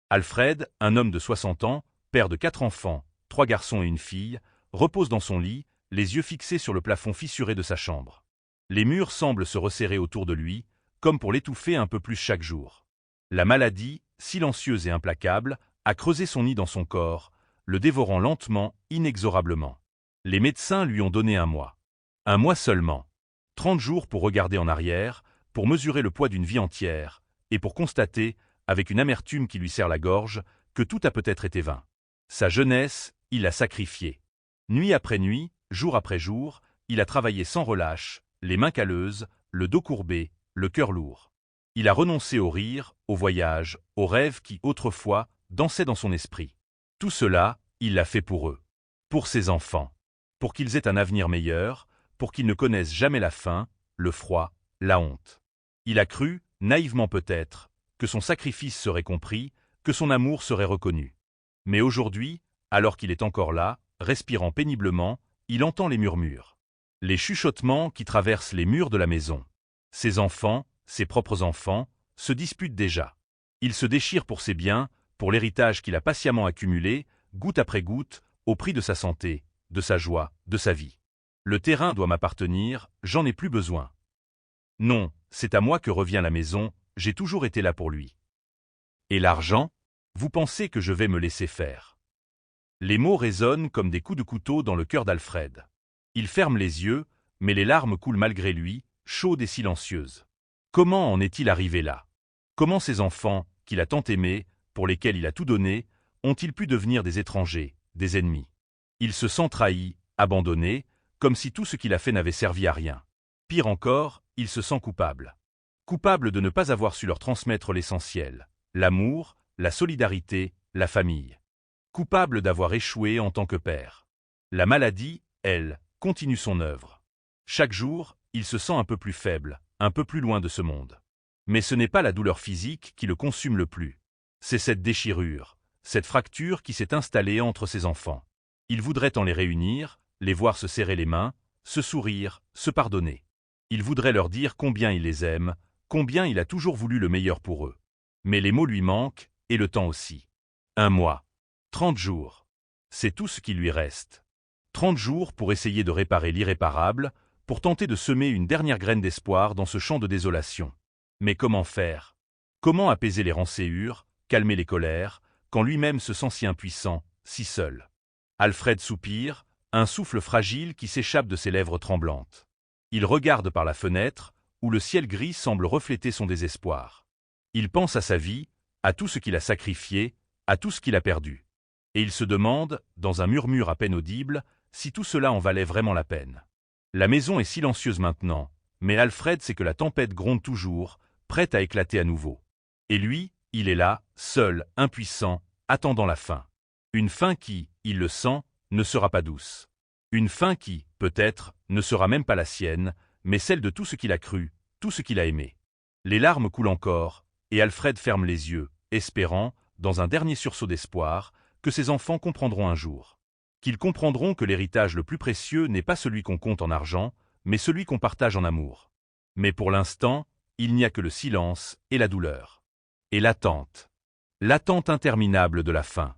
Alfred, un homme de 60 ans, père de 4 enfants, 3 garçons et une fille, repose dans son lit, les yeux fixés sur le plafond fissuré de sa chambre. Les murs semblent se resserrer autour de lui, comme pour l'étouffer un peu plus chaque jour. La maladie, silencieuse et implacable, a creusé son nid dans son corps, le dévorant lentement, inexorablement. Les médecins lui ont donné 1 mois. 1 mois seulement. 30 jours pour regarder en arrière, pour mesurer le poids d'une vie entière, et pour constater, avec une amertume qui lui serre la gorge, que tout a peut-être été vain. Sa jeunesse, il l'a sacrifiée. Nuit après nuit, jour après jour, il a travaillé sans relâche, les mains calleuses, le dos courbé, le cœur lourd. Il a renoncé au rire, au voyage, aux rêves qui, autrefois, dansaient dans son esprit. Tout cela, il l'a fait pour eux. Pour ses enfants. Pour qu'ils aient un avenir meilleur, pour qu'ils ne connaissent jamais la faim, le froid, la honte. Il a cru, naïvement peut-être, que son sacrifice serait compris, que son amour serait reconnu. Mais aujourd'hui, alors qu'il est encore là, respirant péniblement, il entend les murmures. Les chuchotements qui traversent les murs de la maison. Ses enfants, ses propres enfants, se disputent déjà. Il se déchire pour ses biens, pour l'héritage qu'il a patiemment accumulé, goutte après goutte, au prix de sa santé, de sa joie, de sa vie. Le terrain doit m'appartenir, j'en ai plus besoin. Non, c'est à moi que revient la maison, j'ai toujours été là pour lui. Et l'argent? Vous pensez que je vais me laisser faire? Les mots résonnent comme des coups de couteau dans le cœur d'Alfred. Il ferme les yeux, mais les larmes coulent malgré lui, chaudes et silencieuses. Comment en est-il arrivé là? Comment ces enfants, qu'il a tant aimés, pour lesquels il a tout donné, ont-ils pu devenir des étrangers, des ennemis? Il se sent trahi, abandonné, comme si tout ce qu'il a fait n'avait servi à rien. Pire encore, il se sent coupable. Coupable de ne pas avoir su leur transmettre l'essentiel, l'amour, la solidarité, la famille. Coupable d'avoir échoué en tant que père. La maladie, elle, continue son œuvre. Chaque jour, il se sent un peu plus faible, un peu plus loin de ce monde. Mais ce n'est pas la douleur physique qui le consume le plus. C'est cette déchirure, cette fracture qui s'est installée entre ses enfants. Il voudrait en les réunir, les voir se serrer les mains, se sourire, se pardonner. Il voudrait leur dire combien il les aime, combien il a toujours voulu le meilleur pour eux. Mais les mots lui manquent, et le temps aussi. 1 mois. 30 jours. C'est tout ce qui lui reste. 30 jours pour essayer de réparer l'irréparable, pour tenter de semer une dernière graine d'espoir dans ce champ de désolation. Mais comment faire? Comment apaiser les rancéures, calmer les colères, quand lui-même se sent si impuissant, si seul? Alfred soupire, un souffle fragile qui s'échappe de ses lèvres tremblantes. Il regarde par la fenêtre, où le ciel gris semble refléter son désespoir. Il pense à sa vie, à tout ce qu'il a sacrifié, à tout ce qu'il a perdu. Et il se demande, dans un murmure à peine audible, si tout cela en valait vraiment la peine. La maison est silencieuse maintenant, mais Alfred sait que la tempête gronde toujours, prête à éclater à nouveau. Et lui, il est là, seul, impuissant, attendant la fin. Une fin qui, il le sent, ne sera pas douce. Une fin qui, peut-être, ne sera même pas la sienne, mais celle de tout ce qu'il a cru, tout ce qu'il a aimé. Les larmes coulent encore, et Alfred ferme les yeux, espérant, dans un dernier sursaut d'espoir, que ses enfants comprendront un jour. Qu'ils comprendront que l'héritage le plus précieux n'est pas celui qu'on compte en argent, mais celui qu'on partage en amour. Mais pour l'instant, il n'y a que le silence et la douleur. Et l'attente. L'attente interminable de la fin.